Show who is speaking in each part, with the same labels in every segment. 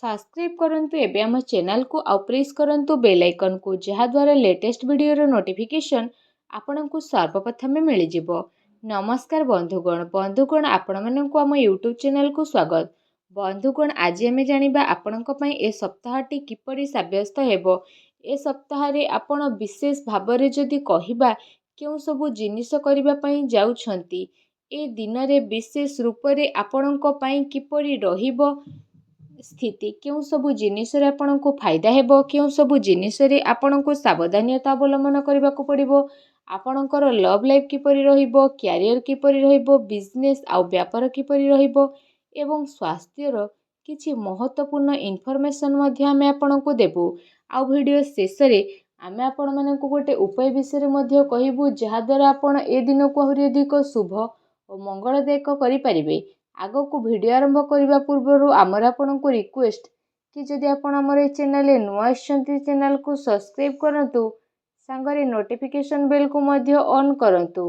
Speaker 1: Subscribe करंतु एबे आम चैनल को आउ प्रेस करंतु बेल आइकन को जहाद्वारा लेटेस्ट वीडियो नोटिफिकेशन आपण को सर्वप्रथम मिल जिवो। नमस्कार बंधुगण आपण मानक आम यूट्यूब चैनल को स्वागत। बंधुगण आज आम जानिबा आपणक पई ए सप्ताहटी किपरि साब्यस्त हेबो। ए सप्ताह रे आपण विशेष भाबरे जदि कहिबा केउ सबु जिनिस करिबा पई जाउछंती ए दिन रे विशेष रूप रे आपणक पई किपरि रहिबो स्थिति क्यों सबु जिनिस रे आपनको फायदा हेबो क्यों सबु जिनिस रे आपनको सावधानता अवलंबन करबा को पड़िबो आपणकर लव लाइफ किपरि रहिबो कैरियर किपरि रहिबो बिजनेस आउ व्यापार किपरि रहिबो एवं स्वास्थ्यर किछि महत्वपूर्ण इनफॉरमेशन मध्ये आमे आपनको देबु। आउ वीडियो शेष रे आमे आपण माननको गोटे उपाय विषय मध्ये कहिबु जहा द्वारा आपण ए दिन को आहुरि अधिक शुभ और मंगलदायक करि परिबे। आगो को वीडियो आरंभ करने पूर्व आमर आपण को रिक्वेस्ट कि जदि आपण आमर ए चैनल नुआ आछंती चैनल को सब्सक्राइब करंतु सांगरे नोटिफिकेशन बेल को मध्य ऑन करंतु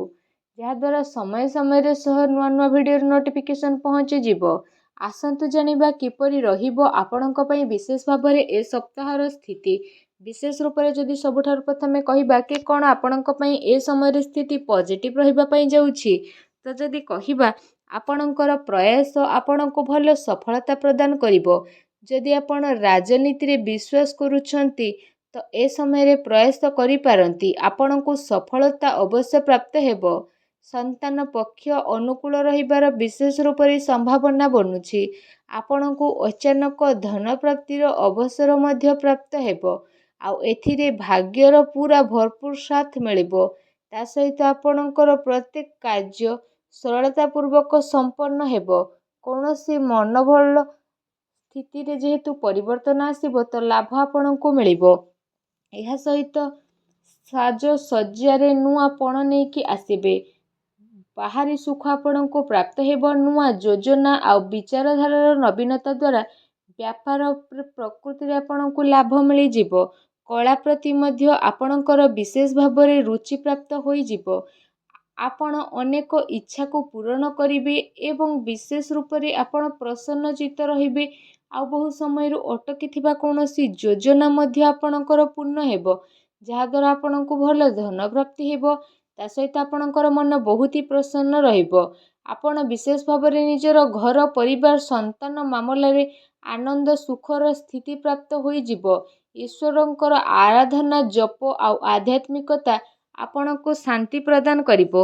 Speaker 1: जहा द्वारा समय समय रे सह नुआ नुआ वीडियो नोटिफिकेशन पहुंची जिवो। आसंतु जानिबा किपरि रहिबो आपणक पई विशेष भाबरे ए सप्ताहर स्थिति। विशेष रूप से जदि सबुठार प्रथमे कहिबा कि कोन आपणक पई ए समय स्थिति पॉजिटिव रहिबा पई जाउछि तो जदि कहिबा आपणकर प्रयास आपणको भल सफलता प्रदान करिबो। जदि आपण राजनीति रे विश्वास करूछंती तो ए समय रे प्रयास करि पारंती आपणको सफलता अवश्य प्राप्त हेबो। संतान पक्ष अनुकूल रहिबार विशेष रूप रे संभावना बनुछि आपणको अचानक धन प्राप्तिर अवसर मध्य प्राप्त हेबो आउ एथिरे भाग्यर पूरा भरपूर साथ मिलिबो। ता सहित आपणकर प्रत्येक कार्य सरलता पूर्वक संपन्न हेबो। कौनसी मनोबल स्थिति रे जेहेतु परिवर्तन आसीबो तो लाभ आपणको मिलिबो। एहा सहित साज सज्जारे नुआ पण नेकी आसीबे बाहरी सुख आपणको प्राप्त हेबो। नुआ योजना आ विचारधारार नवीनता द्वारा व्यापार प्रकृति रे आपणको लाभ मिली जिवो। कला प्रति मध्य आपणकर विशेष भाबरे रुचि प्राप्त होई जिवो। आपण अनेक इच्छा को पूरण करिवे एवं विशेष रूप से आपण प्रसन्नचित रहिबे। आ बहु समय अटकी थिबा कौनसी योजना मध्य आपणकर पूर्ण हेबो जहा द्वारा आपणको भल धन प्राप्ति हेबो। ता सहित आपणकर मन बहुत ही प्रसन्न रहिबो। आपण विशेष भाबरे निजर घर परिवार संतान मामला रे आनंद सुखर स्थिति प्राप्त होई जिवो। ईश्वरंकर आराधना जप आ आध्यात्मिकता आपणको शांति प्रदान करिबो।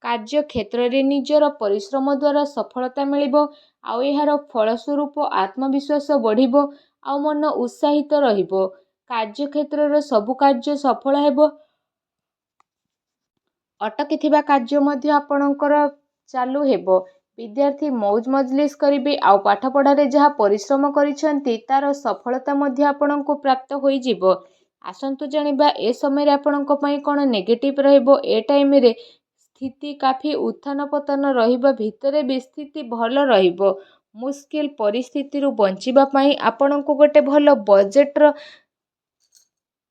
Speaker 1: कार्य क्षेत्र रे निजर परिश्रम द्वारा सफलता मिलिबो आउ एहार फलस्वरूप आत्मविश्वास बढ़िबो आउ मन उत्साहित रहिबो। कार्य क्षेत्र रे सबु कार्य सफल हेबो। अटकी थिबा कार्य मध्य आपणकर चालू हेबो। विद्यार्थी मौज मजलिस करिवे आउ पाठ पढ़ारे जहा परिश्रम करिसंती तार सफलता मध्य आपणको प्राप्त होई जिवो। आसंतु जानिबा ए समय रे आपणको पई कोन नेगेटिव रहिबो। ए टाइम रे स्थिति काफी उत्थान पतन रहिबा भितरे भी स्थिति भल रहिबो। मुश्किल परिस्थिति रु बंचिबा पई आपणको गोटे भल बजेट रो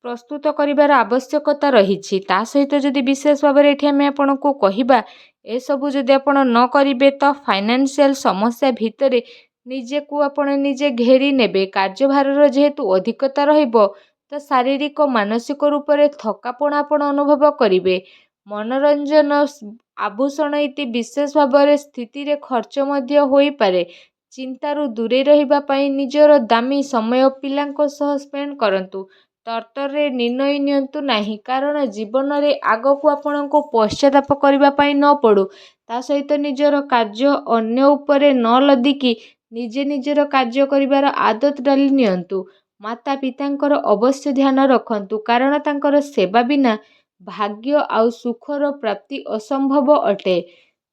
Speaker 1: प्रस्तुत करिवार आवश्यकता रहिछि। ता सहित जदि विशेष भाबरे एठी आमे आपणको कहिबा ए सबु जदि आपण न करिवे तो फाइनेंशियल समस्या भितरे निजे को आपण निजे घेरी नेबे। कार्यभार रो जेहेतु अधिकता रहिबो तो शारीरिक मानसिक रूप से थकापण आपण अनुभव करिवे। मनोरंजन आभूषण इति विशेष भाबरे स्थिति रे खर्च मध्य होई पारे। चिंतारू दूरे रहिबा पई निजर दामी समय पिलांको सह स्पेंड करंतु। तर्तरे निर्णय नियंतु नाही कारण जीवन रे आगो को आपनको पश्चाताप करबा पई न पड़ू। ता सहित निजर कार्य अन्य उपरे न लदिकी निजे निजर कार्य करिवार आदत डाली नियंतु। माता पितांकर अवश्य ध्यान रखंतु कारण तांकर सेवा बिना भाग्य आउ सुखर प्राप्ति असंभव अटे।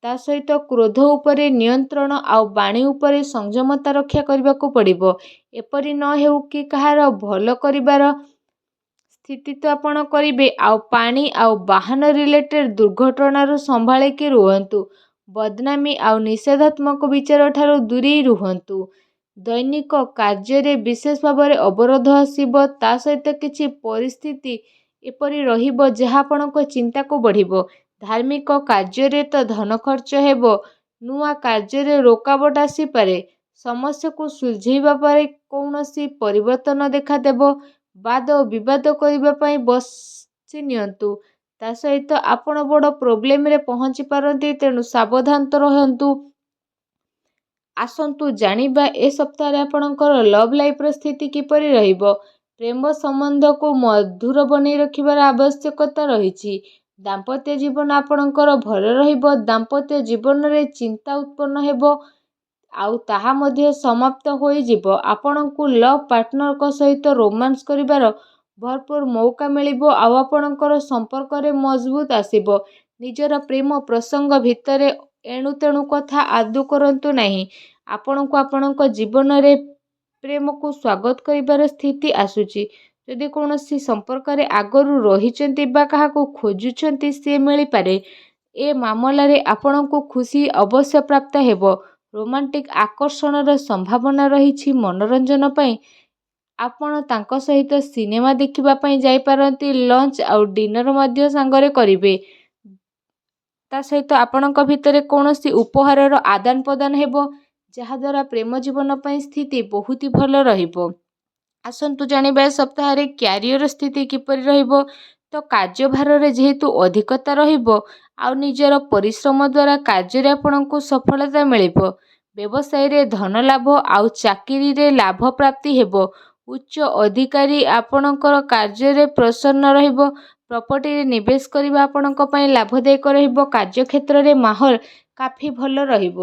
Speaker 1: ता सहित क्रोध उपरे नियंत्रण आउ बाणी उपरे संयमता रक्षा करबा को पड़िबो। एपरि न हेउ कि कहार भल करिवार स्थिति तो आपण करिवे आउ पानी आउ वाहन रिलेटेड दुर्घटना रु संभाळे कि रुहंतु। बदनामी आउ निषेधात्मक विचार ठारू दूरी रुहंतु। दैनिक कार्य रे विशेष भाबरे अवरोध आसीबो। ता सहित किछि परिस्थिति एपरि रहिबो जहा आपणको चिंता को बढ़िबो। धार्मिक कार्य रे तो धन खर्च हेबो। नुआ कार्य रे रोकावट आसी पारे। ସମସ୍ୟାକୁ ସୁଲଝେଇବା ପରେ କୌଣସି ପରିବର୍ତ୍ତନ ଦେଖାଦେବ। ବାଦ ବିବାଦ କରିବା ପାଇଁ ବସି ନିଅନ୍ତୁ। ତା ସହିତ ଆପଣ ବଡ଼ ପ୍ରୋବ୍ଲେମରେ ପହଞ୍ଚି ପାରନ୍ତି, ତେଣୁ ସାବଧାନ ରହନ୍ତୁ। ଆସନ୍ତୁ ଜାଣିବା ଏ ସପ୍ତାହରେ ଆପଣଙ୍କର ଲଭ୍ ଲାଇଫ୍ର ସ୍ଥିତି କିପରି ରହିବ। ପ୍ରେମ ସମ୍ବନ୍ଧକୁ ମଧୁର ବନେଇ ରଖିବାର ଆବଶ୍ୟକତା ରହିଛି। ଦାମ୍ପତ୍ୟ ଜୀବନ ଆପଣଙ୍କର ଭଲ ରହିବ। ଦାମ୍ପତ୍ୟ ଜୀବନରେ ଚିନ୍ତା ଉତ୍ପନ୍ନ ହେବ, ଆଉ ତାହା ମଧ୍ୟ ସମାପ୍ତ ହୋଇଯିବ। ଆପଣଙ୍କୁ ଲଭ୍ ପାର୍ଟନରଙ୍କ ସହିତ ରୋମାନ୍ସ କରିବାର ଭରପୁର ମୌକା ମିଳିବ, ଆଉ ଆପଣଙ୍କର ସମ୍ପର୍କରେ ମଜବୁତ ଆସିବ। ନିଜର ପ୍ରେମ ପ୍ରସଙ୍ଗ ଭିତରେ ଏଣୁ ତେଣୁ କଥା ଆଦୌ କରନ୍ତୁ ନାହିଁ। ଆପଣଙ୍କୁ ଆପଣଙ୍କ ଜୀବନରେ ପ୍ରେମକୁ ସ୍ୱାଗତ କରିବାର ସ୍ଥିତି ଆସୁଛି। ଯଦି କୌଣସି ସମ୍ପର୍କରେ ଆଗରୁ ରହିଛନ୍ତି ବା କାହାକୁ ଖୋଜୁଛନ୍ତି, ସେ ମିଳିପାରେ। ଏ ମାମଲାରେ ଆପଣଙ୍କୁ ଖୁସି ଅବଶ୍ୟ ପ୍ରାପ୍ତ ହେବ। ରୋମାଣ୍ଟିକ ଆକର୍ଷଣର ସମ୍ଭାବନା ରହିଛି। ମନୋରଞ୍ଜନ ପାଇଁ ଆପଣ ତାଙ୍କ ସହିତ ସିନେମା ଦେଖିବା ପାଇଁ ଯାଇପାରନ୍ତି। ଲଞ୍ଚ ଆଉ ଡିନର ମଧ୍ୟ ସାଙ୍ଗରେ କରିବେ। ତା ସହିତ ଆପଣଙ୍କ ଭିତରେ କୌଣସି ଉପହାରର ଆଦାନ ପ୍ରଦାନ ହେବ, ଯାହାଦ୍ୱାରା ପ୍ରେମ ଜୀବନ ପାଇଁ ସ୍ଥିତି ବହୁତ ଭଲ ରହିବ। ଆସନ୍ତୁ ଜାଣିବା ଏ ସପ୍ତାହରେ କ୍ୟାରିୟର ସ୍ଥିତି କିପରି ରହିବ। ତ କାର୍ଯ୍ୟଭାରରେ ଯେହେତୁ ଅଧିକତା ରହିବ, ଆଉ ନିଜର ପରିଶ୍ରମ ଦ୍ୱାରା କାର୍ଯ୍ୟରେ ଆପଣଙ୍କୁ ସଫଳତା ମିଳିବ। ବ୍ୟବସାୟରେ ଧନ ଲାଭ ଆଉ ଚାକିରିରେ ଲାଭ ପ୍ରାପ୍ତି ହେବ। ଉଚ୍ଚ ଅଧିକାରୀ ଆପଣଙ୍କର କାର୍ଯ୍ୟରେ ପ୍ରସନ୍ନ ରହିବ। ପ୍ରପର୍ଟିରେ ନିବେଶ କରିବା ଆପଣଙ୍କ ପାଇଁ ଲାଭଦାୟକ ରହିବ। କାର୍ଯ୍ୟକ୍ଷେତ୍ରରେ ମାହୋଲ କାଫି ଭଲ ରହିବ।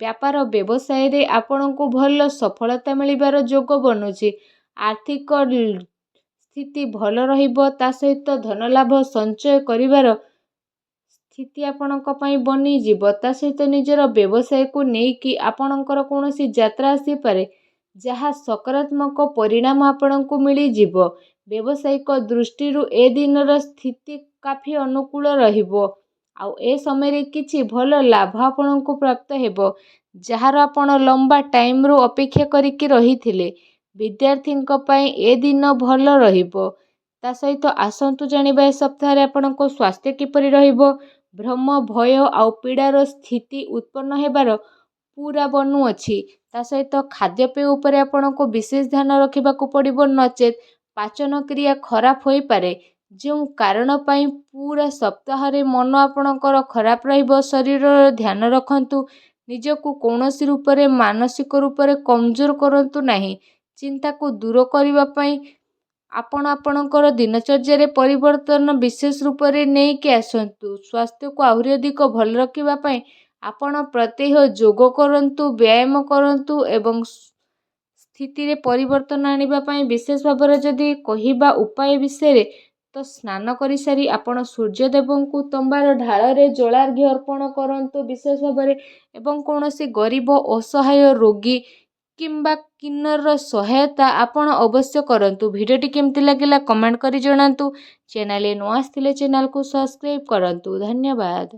Speaker 1: ବ୍ୟାପାର ବ୍ୟବସାୟରେ ଆପଣଙ୍କୁ ଭଲ ସଫଳତା ମିଳିବାର ଯୋଗ ବନୁଛି। ଆର୍ଥିକ ସ୍ଥିତି ଭଲ ରହିବ। ତା ସହିତ ଧନଲାଭ ସଞ୍ଚୟ କରିବାର ସ୍ଥିତି ଆପଣଙ୍କ ପାଇଁ ବନିଯିବ। ତା ସହିତ ନିଜର ବ୍ୟବସାୟକୁ ନେଇକି ଆପଣଙ୍କର କୌଣସି ଯାତ୍ରା ଆସିପାରେ, ଯାହା ସକାରାତ୍ମକ ପରିଣାମ ଆପଣଙ୍କୁ ମିଳିଯିବ। ବ୍ୟବସାୟିକ ଦୃଷ୍ଟିରୁ ଏ ଦିନର ସ୍ଥିତି କାଫି ଅନୁକୂଳ ରହିବ, ଆଉ ଏ ସମୟରେ କିଛି ଭଲ ଲାଭ ଆପଣଙ୍କୁ ପ୍ରାପ୍ତ ହେବ, ଯାହାର ଆପଣ ଲମ୍ବା ଟାଇମରୁ ଅପେକ୍ଷା କରିକି ରହିଥିଲେ। ବିଦ୍ୟାର୍ଥୀଙ୍କ ପାଇଁ ଏ ଦିନ ଭଲ ରହିବ। ତା ସହିତ ଆସନ୍ତୁ ଜାଣିବା ଏ ସପ୍ତାହରେ ଆପଣଙ୍କ ସ୍ୱାସ୍ଥ୍ୟ କିପରି ରହିବ। ଭ୍ରମ, ଭୟ ଆଉ ପୀଡ଼ାର ସ୍ଥିତି ଉତ୍ପନ୍ନ ହେବାର ପୁରା ବନୁଅଛି। ତା ସହିତ ଖାଦ୍ୟପେୟ ଉପରେ ଆପଣଙ୍କୁ ବିଶେଷ ଧ୍ୟାନ ରଖିବାକୁ ପଡ଼ିବ, ନଚେତ୍ ପାଚନ କ୍ରିୟା ଖରାପ ହୋଇପାରେ। ଯେଉଁ କାରଣ ପାଇଁ ପୁରା ସପ୍ତାହରେ ମନ ଆପଣଙ୍କର ଖରାପ ରହିବ, ଶରୀରର ଧ୍ୟାନ ରଖନ୍ତୁ। ନିଜକୁ କୌଣସି ରୂପରେ ମାନସିକ ରୂପରେ କମଜୋର କରନ୍ତୁ ନାହିଁ। ଚିନ୍ତାକୁ ଦୂର କରିବା ପାଇଁ ଆପଣ ଆପଣଙ୍କର ଦିନଚର୍ଯ୍ୟାରେ ପରିବର୍ତ୍ତନ ବିଶେଷ ରୂପରେ ନେଇକି ଆସନ୍ତୁ। ସ୍ୱାସ୍ଥ୍ୟକୁ ଆହୁରି ଅଧିକ ଭଲ ରଖିବା ପାଇଁ ଆପଣ ପ୍ରତ୍ୟହ ଯୋଗ କରନ୍ତୁ, ବ୍ୟାୟାମ କରନ୍ତୁ ଏବଂ ସ୍ଥିତିରେ ପରିବର୍ତ୍ତନ ଆଣିବା ପାଇଁ ବିଶେଷ ଭାବରେ ଯଦି କହିବା ଉପାୟ ବିଷୟରେ, ତ ସ୍ନାନ କରିସାରି ଆପଣ ସୂର୍ଯ୍ୟଦେବଙ୍କୁ ତମ୍ବାର ଢାଳରେ ଜଳାର୍ଘ୍ୟ ଅର୍ପଣ କରନ୍ତୁ ବିଶେଷ ଭାବରେ, ଏବଂ କୌଣସି ଗରିବ, ଅସହାୟ, ରୋଗୀ କିମ୍ବା କିନ୍ନରର ସହାୟତା ଆପଣ ଅବଶ୍ୟ କରନ୍ତୁ। ଭିଡ଼ିଓଟି କେମିତି ଲାଗିଲା କମେଣ୍ଟ କରି ଜଣାନ୍ତୁ। ଚ୍ୟାନେଲରେ ନୂଆ ଆସିଥିଲେ ଚ୍ୟାନେଲକୁ ସବସ୍କ୍ରାଇବ କରନ୍ତୁ। ଧନ୍ୟବାଦ।